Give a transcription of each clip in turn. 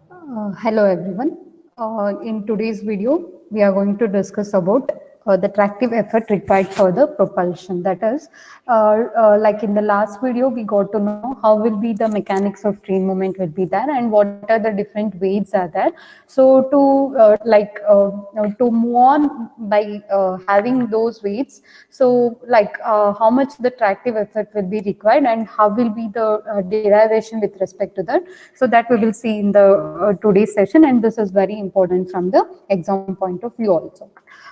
Hello everyone. In today's video, we are going to discuss about the tractive effort required for the propulsion. That is, like in the last video, we got to know how will be the mechanics of train movement will be there and what are the different weights are there. So to move on by having those weights, so how much the tractive effort will be required and how will be the derivation with respect to that. So that we will see in the today's session, and this is very important from the exam point of view also.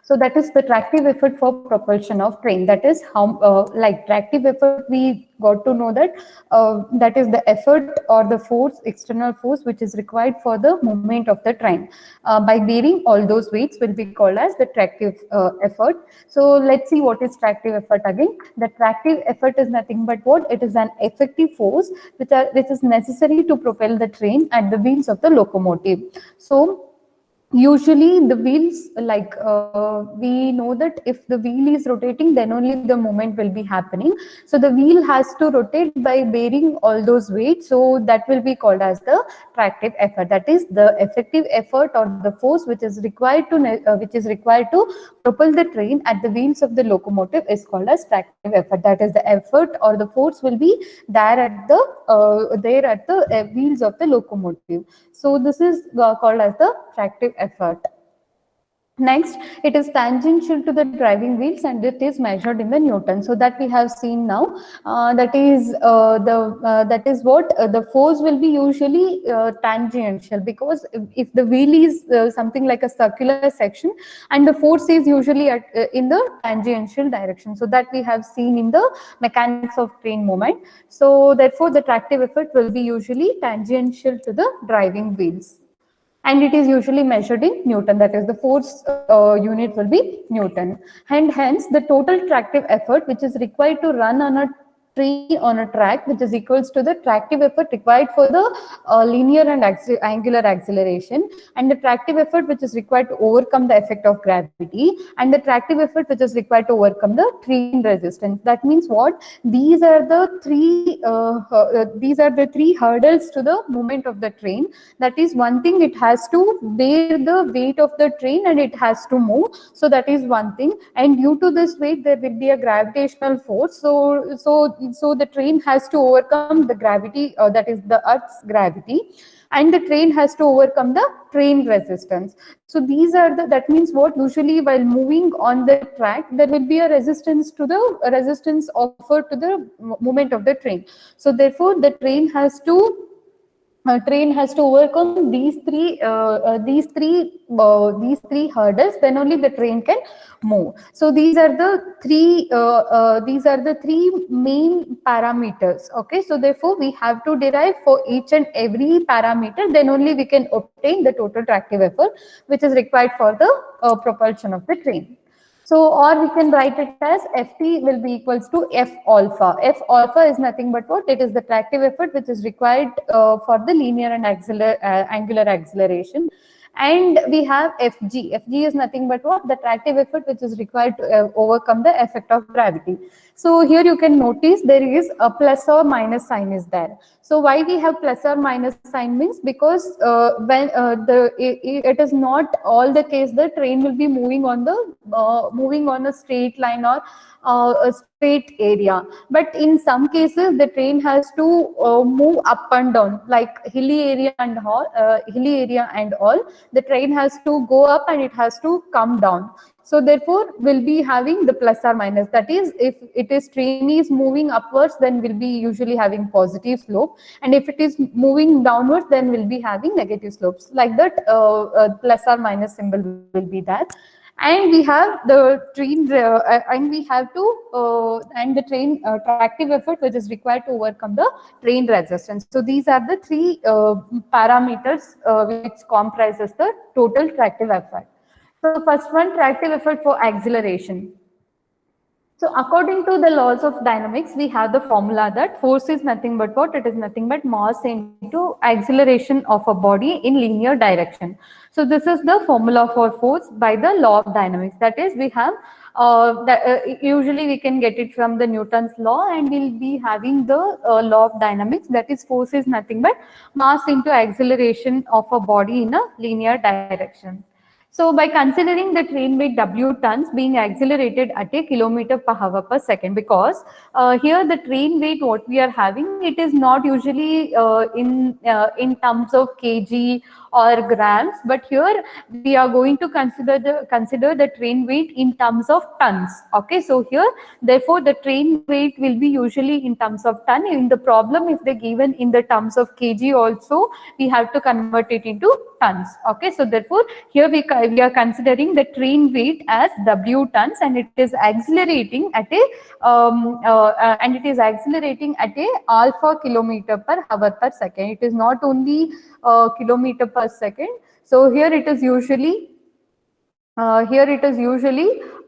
So that is the tractive effort for propulsion of train. That is how tractive effort we got to know that that is the effort or the force, external force, which is required for the movement of the train. By bearing all those weights will be called as the tractive effort. So let's see what is tractive effort again. The tractive effort is nothing but what? It is an effective force which is necessary to propel the train at the wheels of the locomotive. So usually the wheels, we know that if the wheel is rotating, then only the movement will be happening. So the wheel has to rotate by bearing all those weights. So that will be called as the tractive effort. That is the effective effort or the force which is required to propel the train at the wheels of the locomotive is called as tractive effort. That is the effort or the force will be there at the wheels of the locomotive. So this is called as the tractive effort. Next, it is tangential to the driving wheels and it is measured in the Newton. So that we have seen now. That is what the force will be usually tangential, because if the wheel is something like a circular section, and the force is usually in the tangential direction. So that we have seen in the mechanics of train movement. So therefore, the tractive effort will be usually tangential to the driving wheels, and it is usually measured in Newton. That is, the force unit will be Newton, and hence the total tractive effort which is required to run on a train on a track, which is equals to the tractive effort required for the linear and angular acceleration, and the tractive effort which is required to overcome the effect of gravity, and the tractive effort which is required to overcome the train resistance. That means what? These are the three hurdles to the movement of the train. That is one thing, it has to bear the weight of the train and it has to move. So that is one thing, and due to this weight there will be a gravitational force. So the train has to overcome the gravity, that is the Earth's gravity, and the train has to overcome the train resistance. So these are that means what? Usually while moving on the track, there will be a resistance offered to the movement of the train. So therefore the train has to overcome these three hurdles, then only the train can move. So these are the three main parameters. Okay, so therefore we have to derive for each and every parameter, then only we can obtain the total tractive effort which is required for the propulsion of the train. So, or we can write it as Ft will be equals to F alpha. F alpha is nothing but what? It is the tractive effort which is required for the linear and angular acceleration. And we have Fg. Fg is nothing but what? The tractive effort which is required to overcome the effect of gravity. So here you can notice there is a plus or minus sign is there. So why we have plus or minus sign means because it is not all the case the train will be moving on a straight line or a straight area, but in some cases the train has to move up and down, like hilly area and all. The train has to go up and it has to come down. So therefore we'll be having the plus or minus. That is, if train is moving upwards, then we'll be usually having positive slope, and if it is moving downwards, then we'll be having negative slopes. Like that, plus or minus symbol will be there. And we have the train, and we have to and the train tractive effort which is required to overcome the train resistance. So these are the three parameters which comprises the total tractive effort. So first one, tractive effort for acceleration. So according to the laws of dynamics, we have the formula that force is nothing but what? It is nothing but mass into acceleration of a body in linear direction. So this is the formula for force by the law of dynamics. That is, we have usually we can get it from the Newton's law, and we'll be having the law of dynamics, that is force is nothing but mass into acceleration of a body in a linear direction. So by considering the train weight W tons being accelerated at a kilometer per hour per second, because here the train weight what we are having, it is not usually in terms of kg or grams, but here we are going to consider the train weight in terms of tons. Okay, so here therefore the train weight will be usually in terms of ton. In the problem, if they given in the terms of kg also, we have to convert it into tons. Okay, so therefore here we are considering the train weight as W tons, and it is accelerating at a alpha kilometer per hour per second. It is not only kilometer per second. So here it is usually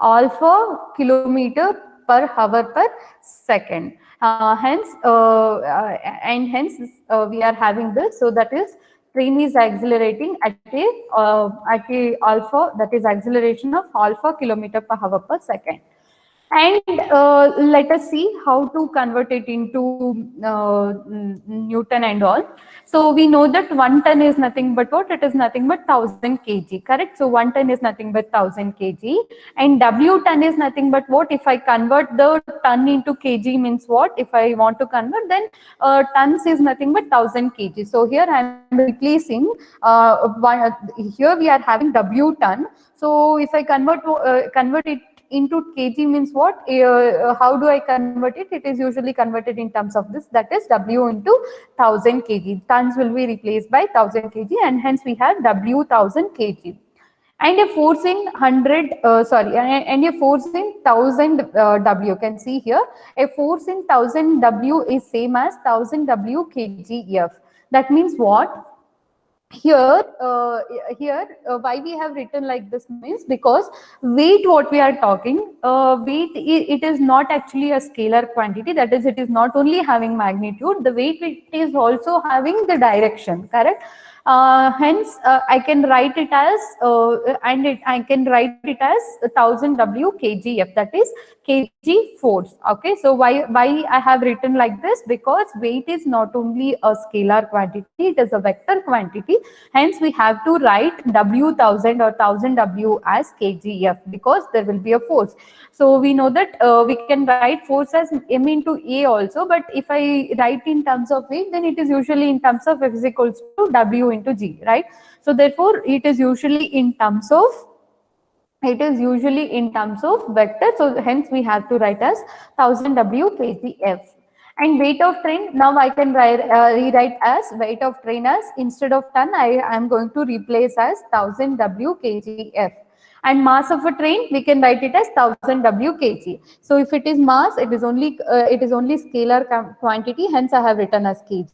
alpha kilometer per hour per second. We are having this. So that is, train is accelerating at a alpha, that is acceleration of alpha kilometer per hour per second. And let us see how to convert it into Newton and all. So we know that 1 ton is nothing but what? It is nothing but 1000 kg, correct? So 1 ton is nothing but 1000 kg, and W ton is nothing but what? If I convert the ton into kg means what? If I want to convert, then tons is nothing but 1000 kg. So here I am replacing here we are having W ton. So if I convert it into kg means what? How do I convert it? It is usually converted in terms of this, that is W into 1000 kg. Tons will be replaced by 1000 kg, and hence we have W 1000 kg. And a force in 100, and a force in 1000 W. You can see here, a force in 1000 W is same as 1000 W kgf. That means what? Here why we have written like this means, because weight what we are talking, weight, it is not actually a scalar quantity. That is, it is not only having magnitude, the weight, it is also having the direction, correct? Hence I can write it as I can write it as 1000 W kgf, that is kg force. Okay, so why I have written like this? Because weight is not only a scalar quantity, it is a vector quantity. Hence we have to write W 1000 or 1000 W as kgf, because there will be a force. So we know that we can write force as m into a also, but if I write in terms of weight, then it is usually in terms of F is equals to W into g, right? So therefore it is usually in terms of vector. So hence we have to write as 1000 W kgf. And weight of train, now I can rewrite as weight of train as, instead of ton, I am going to replace as 1000 W kgf. And mass of a train, we can write it as 1000 W kg. So if it is mass, it is only scalar quantity, hence I have written as kg.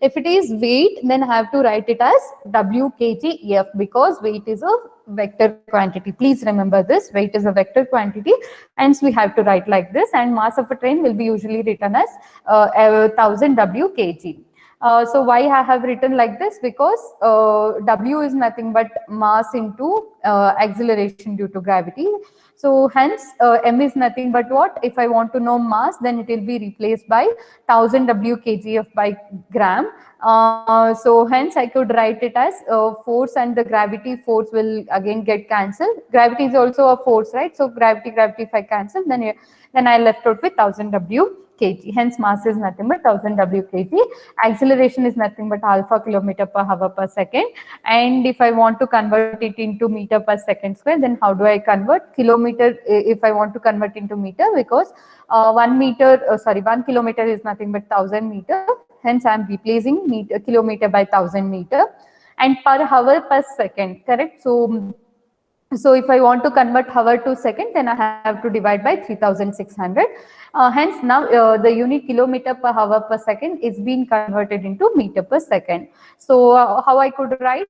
If it is weight, then I have to write it as W kgf, because weight is a vector quantity. Please remember this, weight is a vector quantity, hence we have to write like this. And mass of a train will be usually written as 1000 W kg. So why I have written like this? Because W is nothing but mass into acceleration due to gravity. So hence m is nothing but what? If I want to know mass, then it will be replaced by 1000 W kgf by gram. So hence I could write it as force, and the gravity force will again get cancelled. Gravity is also a force, right? So gravity if I cancel, then I left out with 1000 W kg. Hence mass is nothing but 1000 W kg. Acceleration is nothing but alpha kilometer per hour per second. And if I want to convert it into meter per second square, then how do I convert? Kilometer, if I want to convert into meter, because 1 kilometer is nothing but 1000 meter. Hence I am replacing kilometer by 1000 meter. And per hour per second, correct? So So if I want to convert hour to second, then I have to divide by 3600. Hence now the unit kilometer per hour per second is being converted into meter per second. So how I could write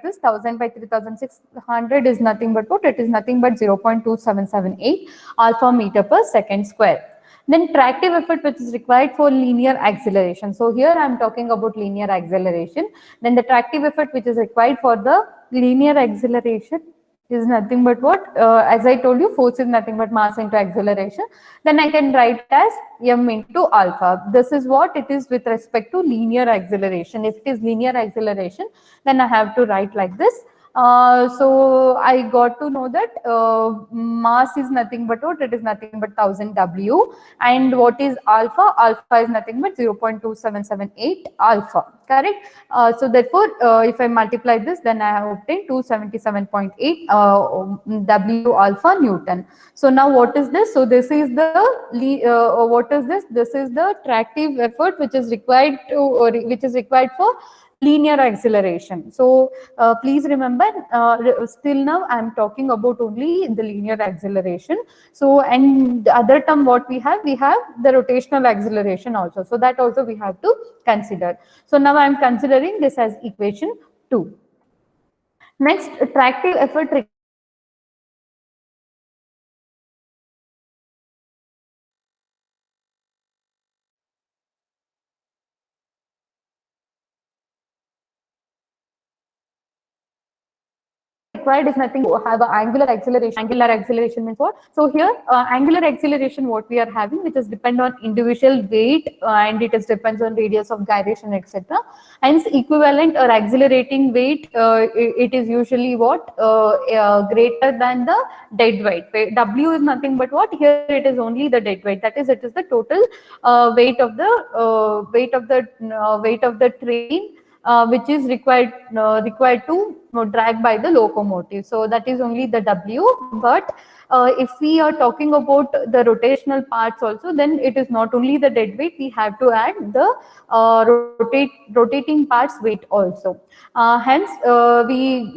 this 1000 by 3600 is nothing but what? It is nothing but 0.2778 alpha meter per second square. Then tractive effort which is required for linear acceleration. So here I am talking about linear acceleration. Then the tractive effort which is required for the linear acceleration is nothing but what? As I told you, force is nothing but mass into acceleration. Then I can write it as m into alpha. This is what it is with respect to linear acceleration. If it is linear acceleration, then I have to write like this. So I got to know that mass is nothing but what? It is nothing but 1000 W, and what is alpha? Alpha is nothing but 0.2778 alpha, correct? So therefore, if I multiply this, then I have obtained 277.8 W alpha Newton. So now what is this? So this is the what is this? This is the tractive effort which is required to, or which is required for linear acceleration. So please remember, still now I am talking about only the linear acceleration. So, and the other term what we have the rotational acceleration also. So that also we have to consider. So now I am considering this as equation 2. Next, tractive effort required is nothing to have an angular acceleration. Angular acceleration means what? So here angular acceleration what we are having, which is depend on individual weight and it is depends on radius of gyration, etc. Hence equivalent or accelerating weight it is usually what? Greater than the dead weight. W is nothing but what? Here it is only the dead weight. That is, it is the total weight of the train which is required to drag by the locomotive. So that is only the W. But if we are talking about the rotational parts also, then it is not only the dead weight, we have to add the rotating parts weight also. Hence we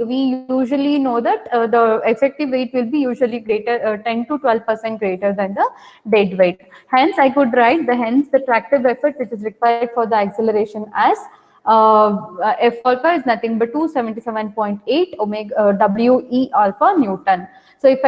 usually know that the effective weight will be usually greater 10 to 12% greater than the dead weight. Hence I could write the tractive effort which is required for the acceleration as F alpha is nothing but 277.8 omega W E alpha Newton. So if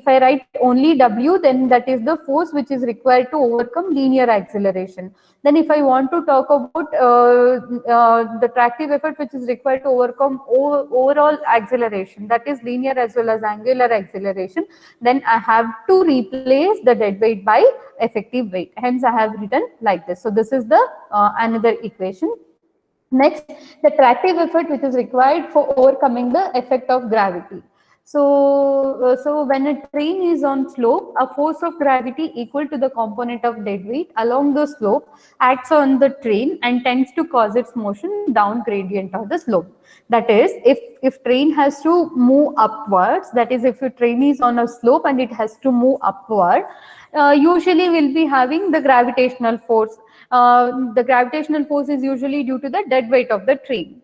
I write only W, then that is the force which is required to overcome linear acceleration. Then if I want to talk about the tractive effort which is required to overcome overall acceleration, that is linear as well as angular acceleration, then I have to replace the dead weight by effective weight. Hence I have written like this. So this is the another equation. Next, the tractive effort which is required for overcoming the effect of gravity. So when a train is on slope, a force of gravity equal to the component of dead weight along the slope acts on the train and tends to cause its motion down gradient of the slope. That is, if train has to move upwards, that is, if a train is on a slope and it has to move upward, usually we'll be having the gravitational force. The gravitational force is usually due to the dead weight of the train.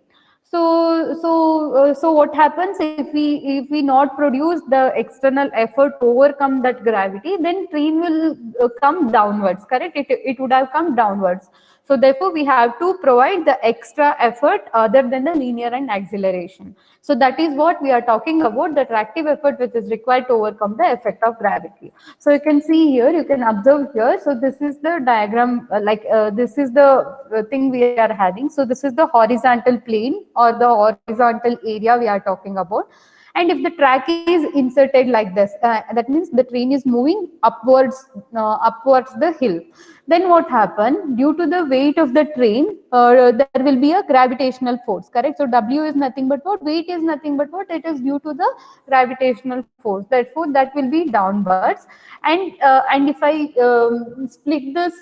So what happens if we not produce the external effort to overcome that gravity, then train will come downwards, correct? It would have come downwards. So therefore we have to provide the extra effort other than the linear and acceleration. So that is what we are talking about, the tractive effort which is required to overcome the effect of gravity. So you can see here, you can observe here. So this is the diagram, this is the thing we are having. So this is the horizontal plane or the horizontal area we are talking about. And if the track is inserted like this, that means the train is moving upwards the hill. Then what happened? Due to the weight of the train, there will be a gravitational force, correct? So W is nothing but what? Weight is nothing but what? It is due to the gravitational force. Therefore, that will be downwards. And if I split this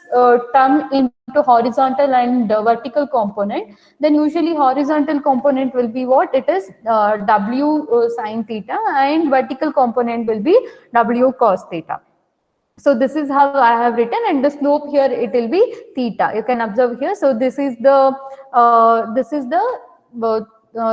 term into horizontal and vertical component, then usually horizontal component will be what? It is W sine theta, and vertical component will be W cos theta. So this is how I have written, and the slope here it will be theta. You can observe here. So this is the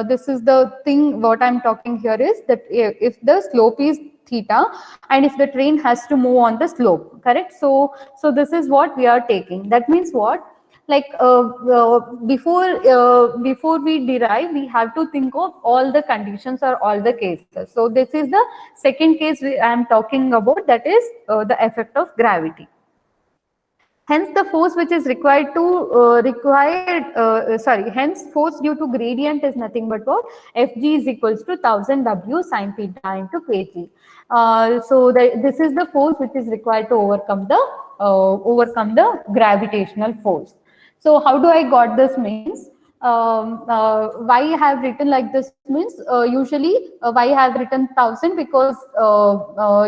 this is the thing what I'm talking here is that if the slope is theta and if the train has to move on the slope, correct? So this is what we are taking. That means what? Like before we derive, we have to think of all the conditions or all the cases. So this is the second case I am talking about, that is the effect of gravity. Hence the force which is required to hence force due to gradient is nothing but what? Fg is equals to 1000 W sin theta into kg. So this is the force which is required to overcome the gravitational force. So how do I got this means? Why I have written like this means usually why I have written 1000, because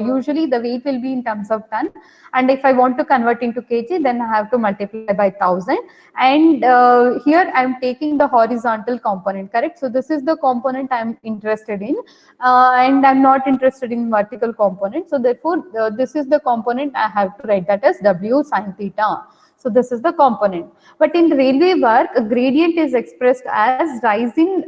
usually the weight will be in terms of ton, and if I want to convert into kg, then I have to multiply by 1000. And here I am taking the horizontal component, correct? So this is the component I am interested in, and I am not interested in vertical component. So therefore this is the component I have to write, that as W sin theta. So this is the component. But in railway work, a gradient is expressed as rising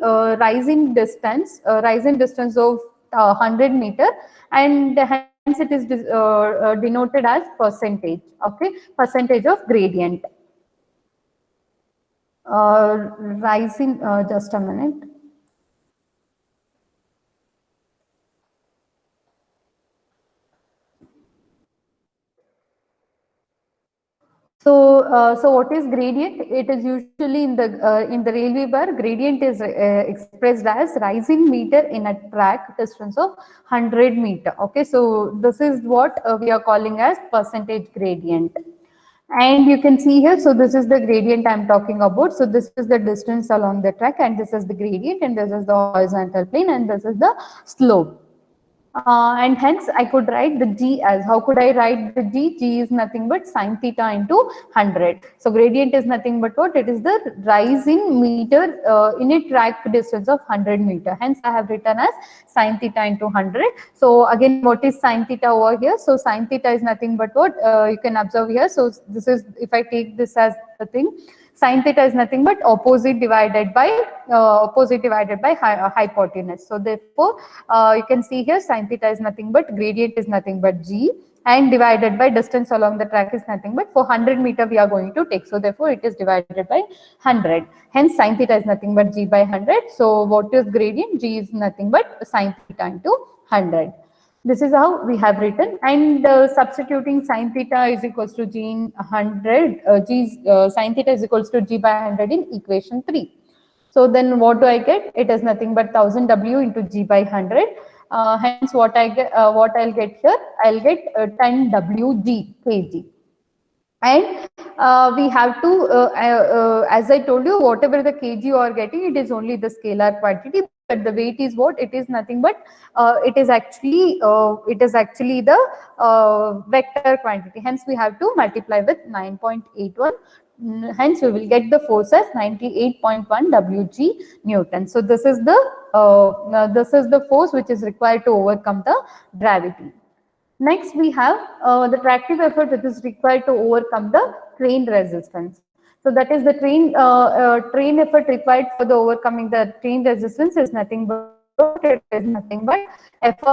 distance of 100 meter, and hence it is denoted as percentage. Okay, percentage of gradient. Rising. Just a minute. So what is gradient? It is usually in the railway bar. Gradient is expressed as rising meter in a track distance of 100 meter. Okay, so this is what we are calling as percentage gradient. And you can see here, so this is the gradient I'm talking about. So this is the distance along the track, and this is the gradient, and this is the horizontal plane, and this is the slope. And hence I could write the G as, how could I write the G? G is nothing but sin theta into 100. So gradient is nothing but what? It is the rising meter in a track distance of 100 meter. Hence I have written as sin theta into 100. So again, what is sin theta over here? So sin theta is nothing but what? You can observe here. So this is, if I take this as the thing, sin theta is nothing but opposite divided by hypotenuse. So therefore you can see here sin theta is nothing but gradient is nothing but G, and divided by distance along the track is nothing but, for 100 meter we are going to take, so therefore it is divided by 100. Hence sin theta is nothing but G by 100. So what is gradient? G is nothing but sin theta into 100. This is how we have written, and substituting sin theta is equals to G in 100, sin theta is equals to G by 100 in equation 3. So then what do I get? It is nothing but 1000 W into G by 100. Hence what I get, what I'll get here, I'll get 10 WG kg. And we have to, as I told you, whatever the kg you are getting, it is only the scalar quantity, but the weight is what? It is nothing but it is actually the vector quantity. Hence we have to multiply with 9.81. Hence we will get the force as 98.1 Wg Newton. So this is the force which is required to overcome the gravity. Next, we have the tractive effort which is required to overcome the train resistance. So that is the train effort required for the overcoming the train resistance is nothing but, Fr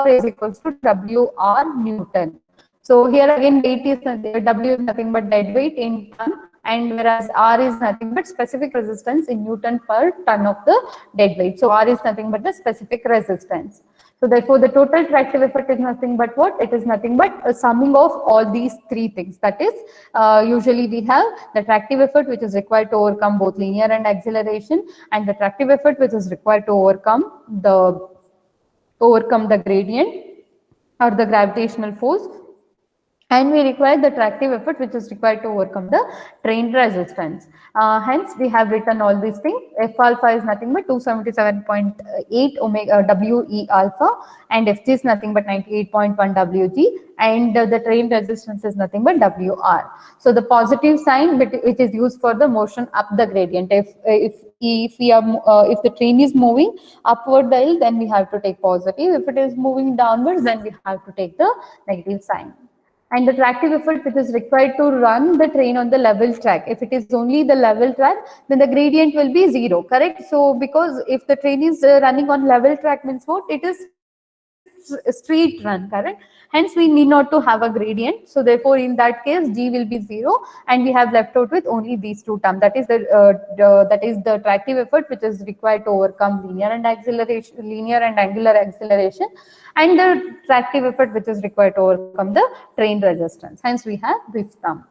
is equals to Wr Newton. So here again weight is W is nothing but dead weight in ton, and whereas R is nothing but specific resistance in Newton per ton of the dead weight. So R is nothing but the specific resistance. So therefore the total tractive effort is nothing but what? It is nothing but a summing of all these three things. That is, usually we have the tractive effort which is required to overcome both linear and acceleration, and the tractive effort which is required to overcome the gradient or the gravitational force, and we require the tractive effort which is required to overcome the train resistance. Hence we have written all these things. F alpha is nothing but 277.8 omega WE alpha, and Fg is nothing but 98.1 Wg, and the train resistance is nothing but Wr. So the positive sign which is used for the motion up the gradient. If the train is moving upward the hill, then we have to take positive. If it is moving downwards, then we have to take the negative sign. and the tractive effort which is required to run the train on the level track. If it is only the level track, then the gradient will be 0, correct? So because if the train is running on level track, means what? It is straight run, correct? Hence we need not to have a gradient. So therefore in that case G will be 0, and we have left out with only these two terms. That is the tractive effort which is required to overcome linear and angular acceleration, and the tractive effort which is required to overcome the train resistance. Hence we have this term.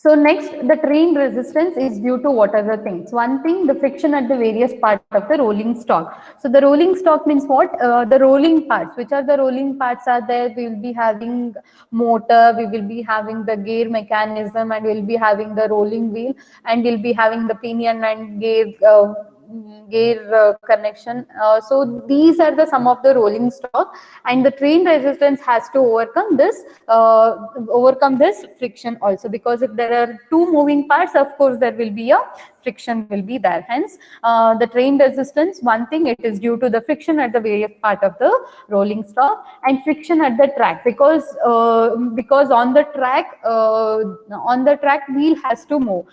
So next, the train resistance is due to what are the things? One thing, the friction at the various parts of the rolling stock. So the rolling stock means what? The rolling parts. Which are the rolling parts are there? We will be having motor, we will be having the gear mechanism, and we will be having the rolling wheel, and we'll be having the pinion and gear connection. So these are the some of the rolling stock, and the train resistance has to overcome this friction also, because if there are two moving parts, of course there will be a friction will be there. Hence the train resistance, one thing, it is due to the friction at the various part of the rolling stock, and friction at the track, because on the track wheel has to move.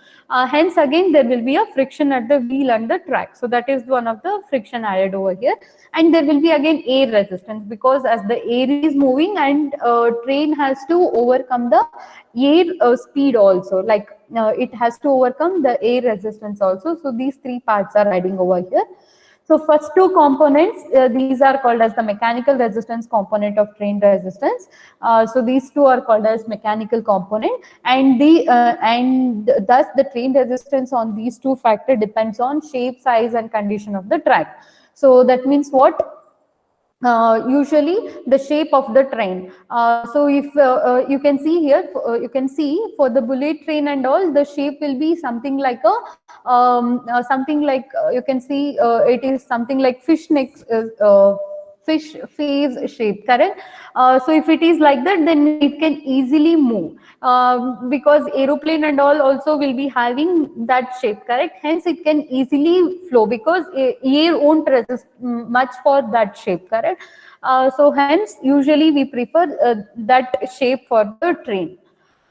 Hence again there will be a friction at the wheel and the track. So that is one of the friction added over here. And there will be again air resistance, because as the air is moving, and train has to overcome the air speed also, like it has to overcome the air resistance also. So these three parts are adding over here. So first two components, these are called as the mechanical resistance component of train resistance. So these two are called as mechanical component, and thus the train resistance on these two factor depends on shape, size, and condition of the track. So that means what? Usually the shape of the train. So if you can see here, you can see for the bullet train and all, the shape will be something like you can see it is something like fish neck, fish face shape, correct? So if it is like that, then it can easily move, because aeroplane and all also will be having that shape, correct? Hence it can easily flow, because air won't resist much for that shape, correct? So hence usually we prefer that shape for the train.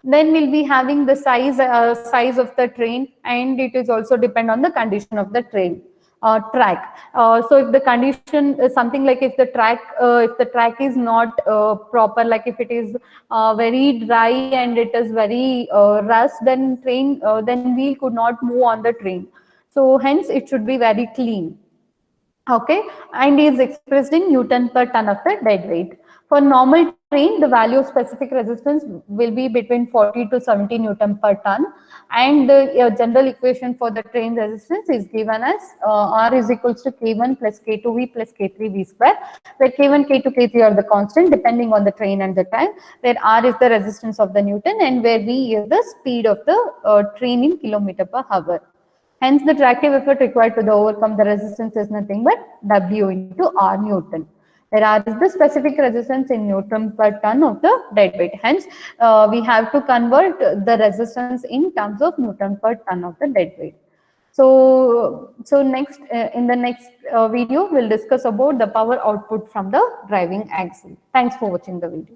Then we'll be having the size of the train, and it is also depend on the condition of the track. So if the condition is something like, if the track is not proper, like if it is very dry and it is very rust, then wheel could not move on the train. So hence it should be very clean. Okay, and is expressed in Newton per ton of the dead weight. For normal train, the value of specific resistance will be between 40 to 70 Newton per ton, and the general equation for the train resistance is given as R is equals to K1 plus K2V plus K3V square, where K1, K2, K3 are the constant depending on the train and the time, where R is the resistance of the Newton, and where V is the speed of the train in kilometer per hour. Hence, the tractive effort required to overcome the resistance is nothing but W into R Newton, where R is the specific resistance in Newton per ton of the dead weight. Hence, we have to convert the resistance in terms of Newton per ton of the dead weight. So next, in the next video, we'll discuss about the power output from the driving axle. Thanks for watching the video.